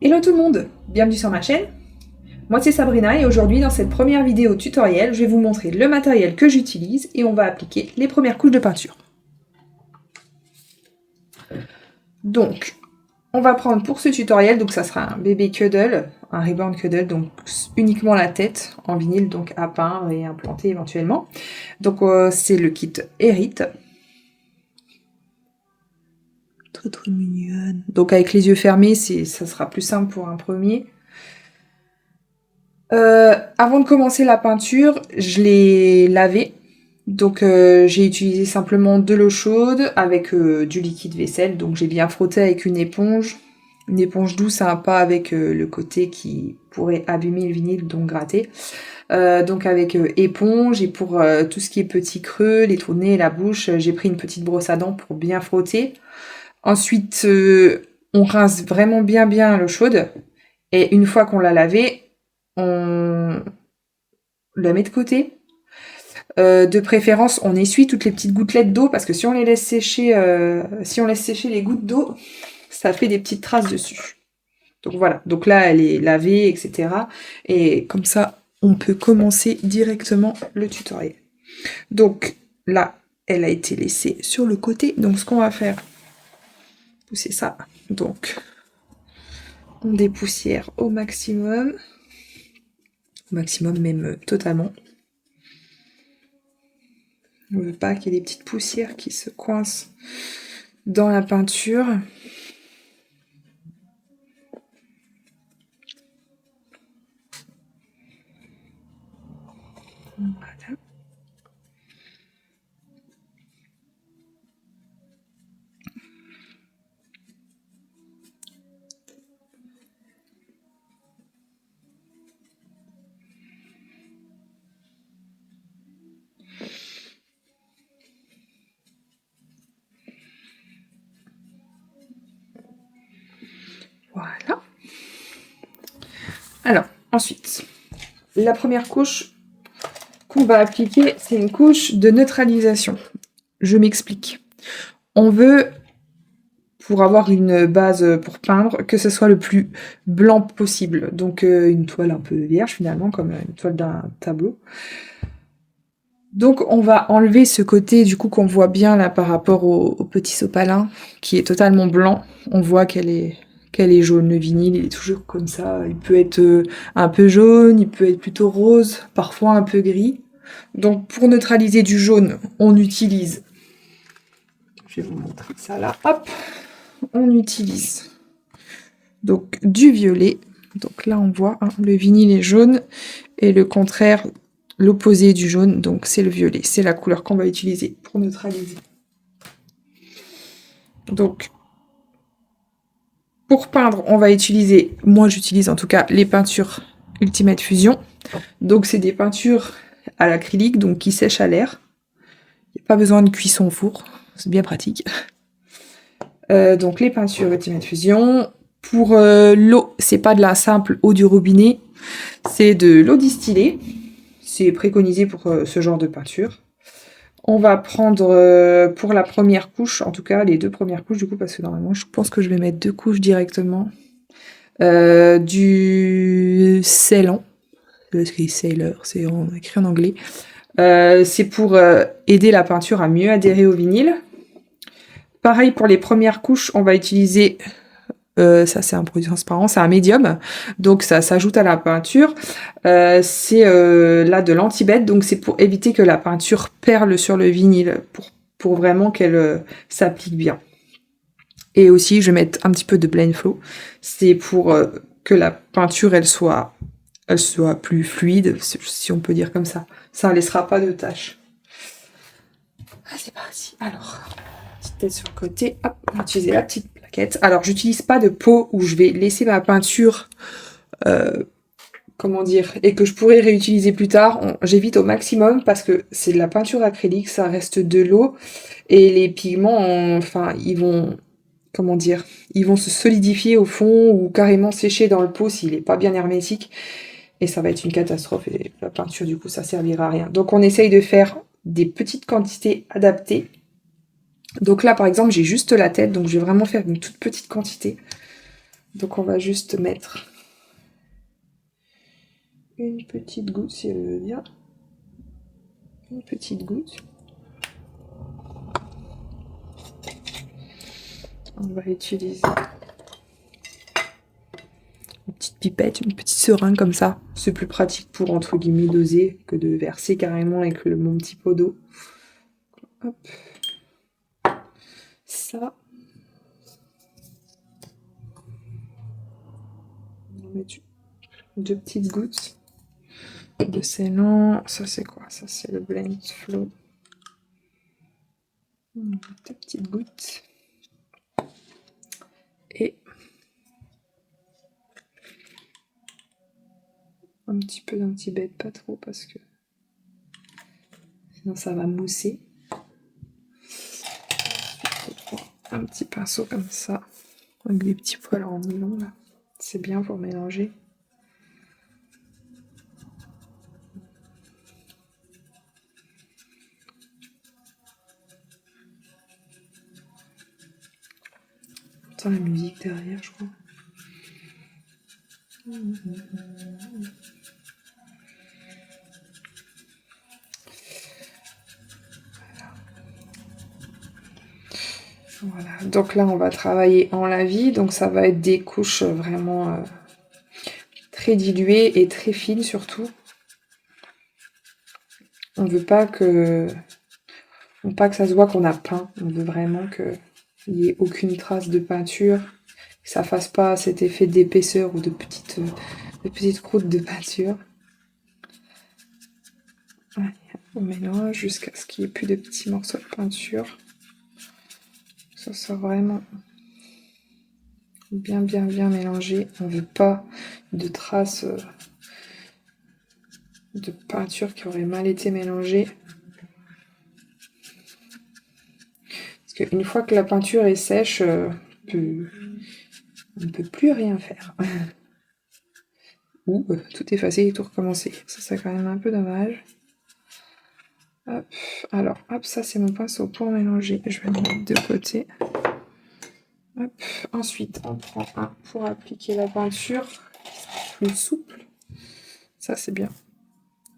Hello tout le monde, bienvenue sur ma chaîne. Moi c'est Sabrina et aujourd'hui dans cette première vidéo tutoriel, je vais vous montrer le matériel que j'utilise et on va appliquer les premières couches de peinture. Donc, on va prendre pour ce tutoriel, donc ça sera un bébé cuddle, un reborn cuddle, donc uniquement la tête en vinyle, donc à peindre et implanter éventuellement. Donc c'est le kit Erit. Très mignonne. Donc avec les yeux fermés, ça sera plus simple pour un premier. Avant de commencer la peinture, je l'ai lavé. Donc j'ai utilisé simplement de l'eau chaude avec du liquide vaisselle. Donc j'ai bien frotté avec une éponge douce, hein, pas avec le côté qui pourrait abîmer le vinyle, donc gratter. Donc avec éponge, et pour tout ce qui est petits creux, les trous de nez et la bouche, j'ai pris une petite brosse à dents pour bien frotter. Ensuite, on rince vraiment bien à l'eau chaude. Et une fois qu'on l'a lavé, on la met de côté. De préférence, on essuie toutes les petites gouttelettes d'eau parce que si on les laisse sécher, les gouttes d'eau, ça fait des petites traces dessus. Donc voilà. Donc là, elle est lavée, etc. Et comme ça, on peut commencer directement le tutoriel. Donc là, elle a été laissée sur le côté. Donc ce qu'on va faire, c'est ça. Donc on dépoussière au maximum. Au maximum, même totalement. On ne veut pas qu'il y ait des petites poussières qui se coincent dans la peinture. Voilà. Voilà. Alors, ensuite, la première couche qu'on va appliquer, c'est une couche de neutralisation. Je m'explique. On veut, pour avoir une base pour peindre, que ce soit le plus blanc possible. Donc une toile un peu vierge finalement, comme une toile d'un tableau. Donc on va enlever ce côté du coup qu'on voit bien là par rapport au petit sopalin, qui est totalement blanc. On voit qu'elle est jaune. Le vinyle, il est toujours comme ça. Il peut être un peu jaune, il peut être plutôt rose, parfois un peu gris. Donc pour neutraliser du jaune, on utilise... Je vais vous montrer ça là. Hop, on utilise donc du violet. Donc là on voit, hein, le vinyle est jaune et le contraire, l'opposé du jaune, donc c'est le violet. C'est la couleur qu'on va utiliser pour neutraliser. Donc pour peindre, on va utiliser, moi j'utilise en tout cas les peintures Ultimate Fusion. Donc c'est des peintures à l'acrylique, donc qui sèchent à l'air. Il n'y a pas besoin de cuisson au four, c'est bien pratique. Donc les peintures Ultimate Fusion. Pour l'eau, c'est pas de la simple eau du robinet, c'est de l'eau distillée. C'est préconisé pour ce genre de peinture. On va prendre pour la première couche, en tout cas les deux premières couches du coup, parce que normalement je pense que je vais mettre 2 couches directement. Du Ceylan, parce que Sailor, c'est écrit en anglais. C'est pour aider la peinture à mieux adhérer au vinyle. Pareil pour les premières couches, on va utiliser... ça c'est un produit transparent, c'est un médium, donc ça s'ajoute à la peinture. C'est là de l'antibête, donc c'est pour éviter que la peinture perle sur le vinyle, pour vraiment qu'elle s'applique bien. Et aussi je vais mettre un petit peu de Blend Flow, c'est pour que la peinture elle soit plus fluide, si on peut dire comme ça. Ça ne laissera pas de taches. Ah, c'est parti. Alors, petite tête sur le côté, hop, on va utiliser la petite plaquette. Alors, j'utilise pas de pot où je vais laisser ma peinture, comment dire, et que je pourrais réutiliser plus tard. J'évite au maximum parce que c'est de la peinture acrylique, ça reste de l'eau, et les pigments, enfin, ils vont, comment dire, ils vont se solidifier au fond ou carrément sécher dans le pot s'il n'est pas bien hermétique. Et ça va être une catastrophe, et la peinture, du coup, ça servira à rien. Donc, on essaye de faire des petites quantités adaptées. Donc là, par exemple, j'ai juste la tête, donc je vais vraiment faire une toute petite quantité. Donc on va juste mettre une petite goutte si elle veut bien. Une petite goutte. On va utiliser une petite pipette, une petite seringue comme ça. C'est plus pratique pour, entre guillemets, doser que de verser carrément avec mon petit pot d'eau. Hop. Ça. On va mettre 2 petites gouttes de scellant. Ça c'est quoi? Ça c'est le Blend Flow. 2 petites gouttes. Et un petit peu d'un petit bête, pas trop parce que sinon ça va mousser. Un petit pinceau comme ça, avec des petits poils en nylon là. C'est bien pour mélanger. On entend la musique derrière, je crois. Voilà, donc là on va travailler en lavis, donc ça va être des couches vraiment très diluées et très fines surtout. On veut pas que ça se voit qu'on a peint, on veut vraiment qu'il n'y ait aucune trace de peinture, que ça fasse pas cet effet d'épaisseur ou de petites croûtes de peinture. Allez, on mélange jusqu'à ce qu'il n'y ait plus de petits morceaux de peinture. Que ça soit vraiment bien mélangé. On veut pas de traces de peinture qui aurait mal été mélangée. Parce qu'une fois que la peinture est sèche, on ne peut plus rien faire. Ou tout effacer et tout recommencer. Ça, c'est quand même un peu dommage. Hop. Alors, hop, ça c'est mon pinceau pour mélanger. Je vais le mettre de côté. Hop. Ensuite, on prend un pour appliquer la peinture. Plus souple. Ça, c'est bien.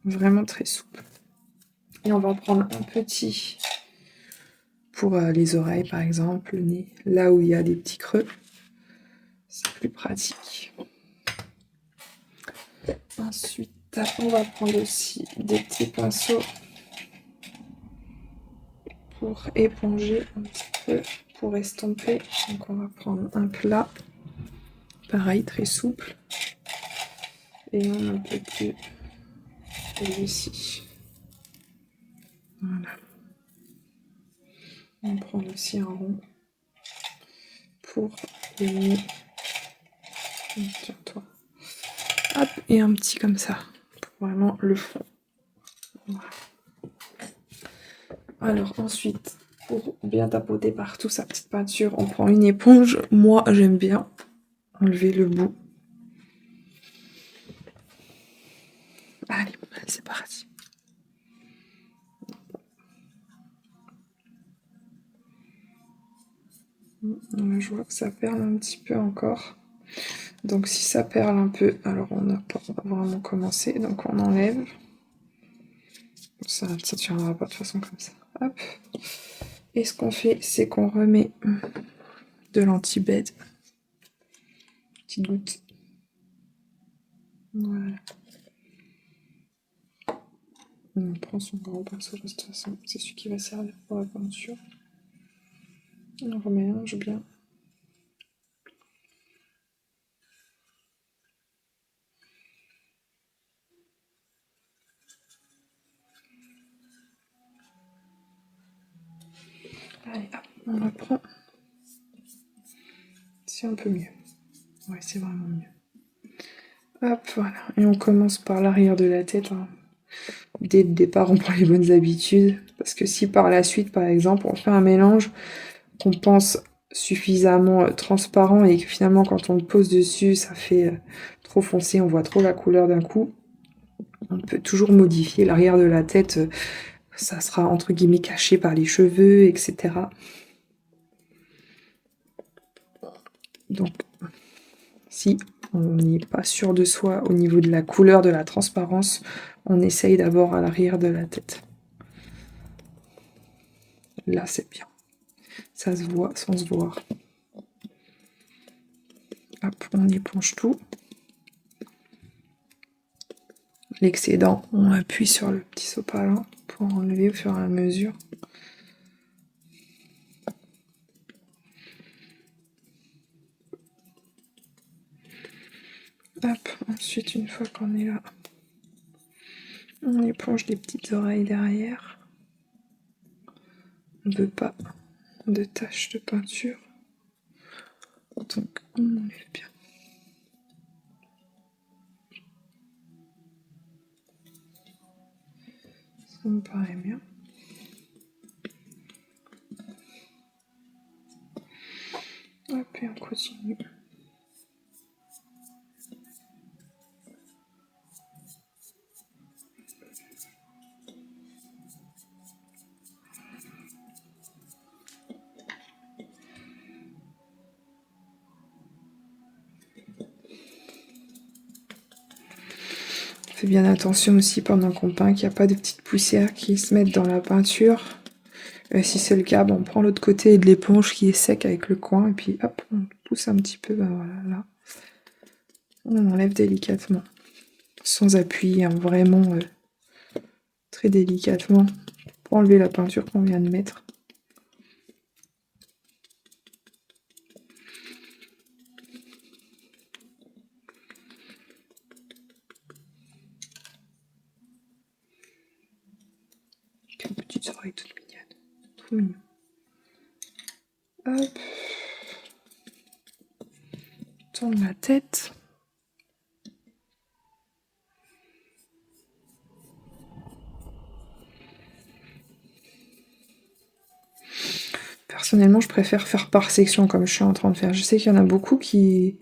Vraiment très souple. Et on va en prendre un petit pour les oreilles, par exemple, le nez, là où il y a des petits creux. C'est plus pratique. Ensuite, on va prendre aussi des petits pinceaux pour éponger un petit peu, pour estomper. Donc on va prendre un plat, pareil, très souple. Et un peu plus celui-ci. Voilà. On prend aussi un rond pour le nez. Tiens-toi. Hop, et un petit comme ça, pour vraiment le fond. Voilà. Alors ensuite, pour bien tapoter partout sa petite peinture, on prend une éponge. Moi, j'aime bien enlever le bout. Allez, c'est parti. Là, je vois que ça perle un petit peu encore. Donc si ça perle un peu, alors on n'a pas vraiment commencé. Donc on enlève. Ça ne tiendra pas de façon comme ça. Hop. Et ce qu'on fait, c'est qu'on remet de l'anti-bed. Petite goutte. Voilà. On prend son grand pinceau de toute façon. C'est celui qui va servir pour la peinture. On remélange bien. Allez, hop, on reprend. C'est un peu mieux. Ouais, c'est vraiment mieux. Hop, voilà. Et on commence par l'arrière de la tête. Hein. Dès le départ, on prend les bonnes habitudes. Parce que si par la suite, par exemple, on fait un mélange qu'on pense suffisamment transparent et que finalement, quand on le pose dessus, ça fait trop foncé, on voit trop la couleur d'un coup, on peut toujours modifier l'arrière de la tête. Ça sera entre guillemets caché par les cheveux, etc. Donc, Si on n'est pas sûr de soi au niveau de la couleur, de la transparence, on essaye d'abord à l'arrière de la tête. Là, c'est bien. Ça se voit sans se voir. Hop, on éponge tout. L'excédent, on appuie sur le petit sopalin pour enlever au fur et à mesure. Hop, ensuite, une fois qu'on est là, on éponge les petites oreilles derrière. On ne veut pas de taches de peinture. Donc, on enlève bien. Ça me paraît bien. Hop, et on continue. Fais bien attention aussi pendant qu'on peint qu'il n'y a pas de petites poussières qui se mettent dans la peinture. Si c'est le cas, on prend l'autre côté de l'éponge qui est sec avec le coin et puis hop, on pousse un petit peu, voilà, là. On enlève délicatement, sans appui, hein, vraiment très délicatement, pour enlever la peinture qu'on vient de mettre. Quelle petite oreille toute mignonne, trop mignon. Hop, tourne la tête. Personnellement, je préfère faire par section comme je suis en train de faire. Je sais qu'il y en a beaucoup qui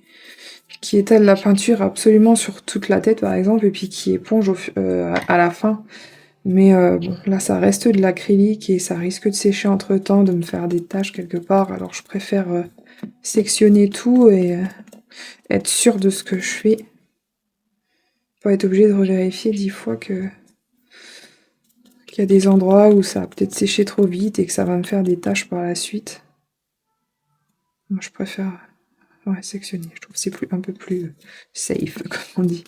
étalent la peinture absolument sur toute la tête, par exemple, et puis qui épongent à la fin. Mais bon, là, ça reste de l'acrylique et ça risque de sécher entre-temps, de me faire des taches quelque part. Alors, je préfère sectionner tout et être sûre de ce que je fais. Pas être obligé de revérifier 10 fois qu'il y a des endroits où ça va peut-être sécher trop vite et que ça va me faire des taches par la suite. Moi, je préfère sectionner. Je trouve que c'est un peu plus safe, comme on dit.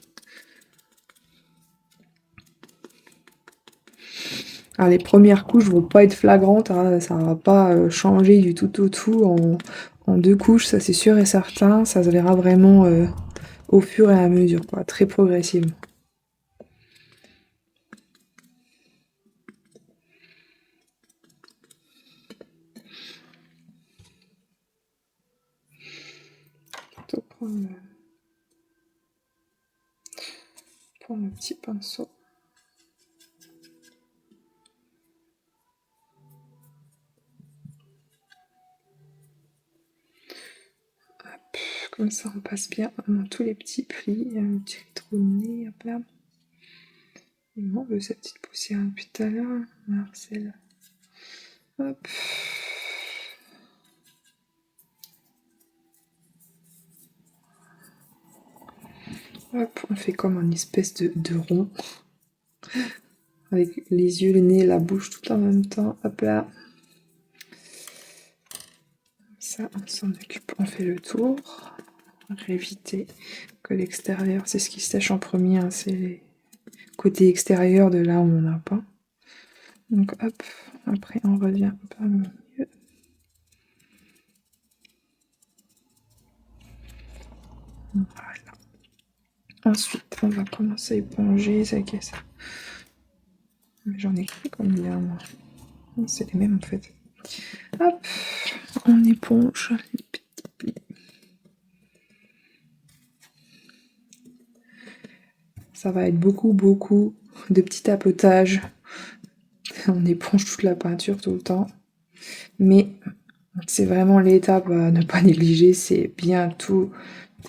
Alors, les premières couches vont pas être flagrantes, hein, ça va pas changer du tout au tout en 2 couches, ça c'est sûr et certain. Ça se verra vraiment au fur et à mesure, quoi, très progressivement. Prendre le petit pinceau. Hop, comme ça on passe bien dans tous les petits plis, un petit trou de nez, hop là. Il manque cette petite poussière depuis tout à l'heure, Marcel. Hop. Hop, on fait comme un espèce de rond. Avec les yeux, le nez, la bouche tout en même temps. Hop là. Ça, on s'en occupe. On fait le tour. On va éviter que l'extérieur, c'est ce qui sèche en premier. Hein, c'est les côtés extérieurs de là où on n'a pas. Donc hop, après on revient un peu mieux. Voilà. Ensuite, on va commencer à éponger, ça qu'est ça. Mais j'en ai écrit combien, moi? C'est les mêmes en fait. Hop, on éponge les petits plis. Ça va être beaucoup de petits tapotages. On éponge toute la peinture tout le temps. Mais c'est vraiment l'étape à ne pas négliger, c'est bien tout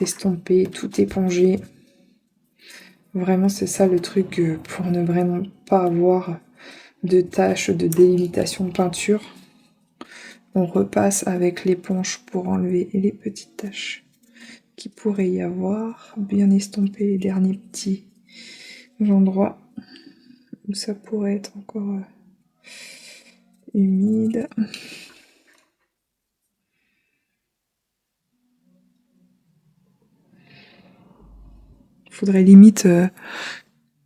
estomper, tout éponger. Vraiment, c'est ça le truc pour ne vraiment pas avoir de taches de délimitation de peinture. On repasse avec l'éponge pour enlever les petites taches qu'il pourrait y avoir, bien estomper les derniers petits endroits où ça pourrait être encore humide. Faudrait limite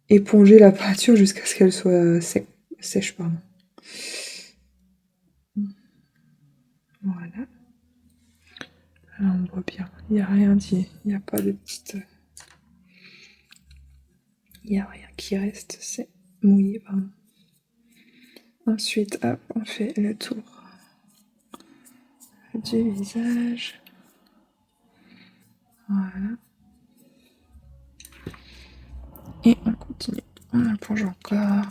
éponger la peinture jusqu'à ce qu'elle soit sèche, pardon. Voilà. Là on voit bien, il n'y a rien dit, il n'y a pas de petite... Il n'y a rien qui reste, c'est mouillé, pardon. Ensuite, hop, on fait le tour du visage. Voilà. Et on continue. On éponge encore.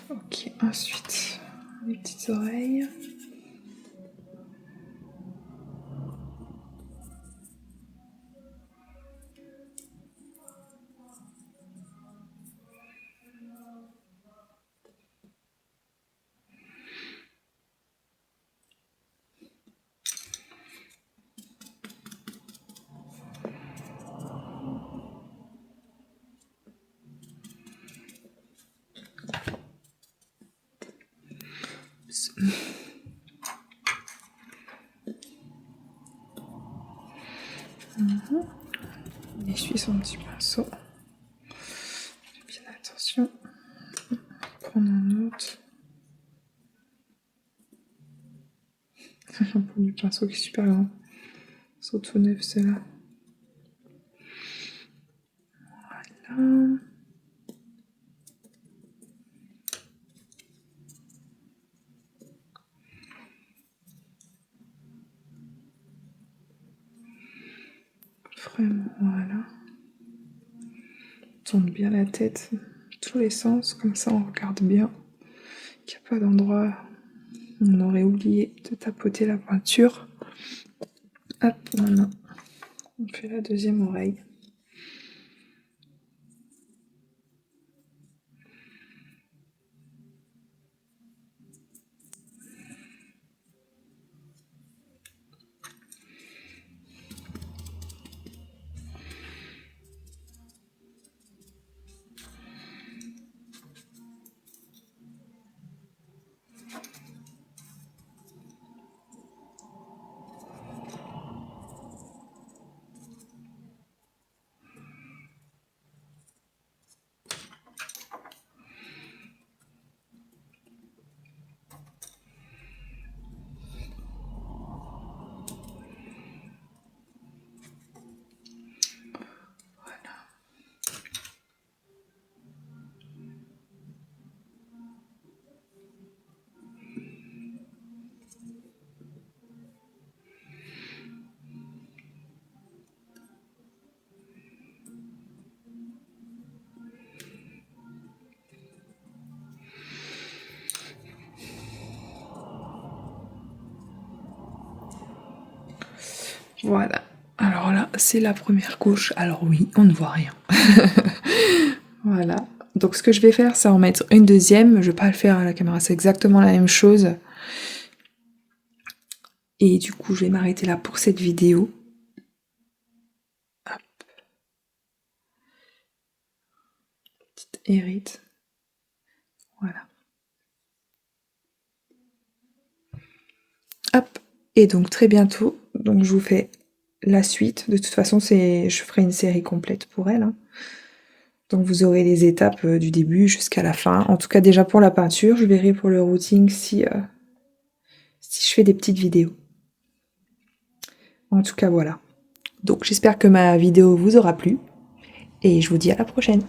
Ok, ensuite, les petites oreilles. On essuie son petit pinceau. Fais bien attention. Prendre un autre. Un peu du pinceau qui est super grand. Pinceau tout neuf, c'est là. Voilà. Vraiment, voilà. Tourne bien la tête, tous les sens, comme ça on regarde bien qu'il n'y a pas d'endroit où on aurait oublié de tapoter la peinture. Hop, maintenant, on fait la deuxième oreille. Voilà. Alors là, c'est la première couche. Alors oui, on ne voit rien. Voilà. Donc ce que je vais faire, c'est en mettre une deuxième. Je vais pas le faire à la caméra, c'est exactement la même chose. Et du coup, je vais m'arrêter là pour cette vidéo. Hop. Petite hérite. Voilà. Hop. Et donc très bientôt, donc je vous fais la suite. De toute façon, je ferai une série complète pour elle. Hein. Donc vous aurez les étapes du début jusqu'à la fin. En tout cas déjà pour la peinture, je verrai pour le routing si je fais des petites vidéos. En tout cas voilà. Donc j'espère que ma vidéo vous aura plu et je vous dis à la prochaine.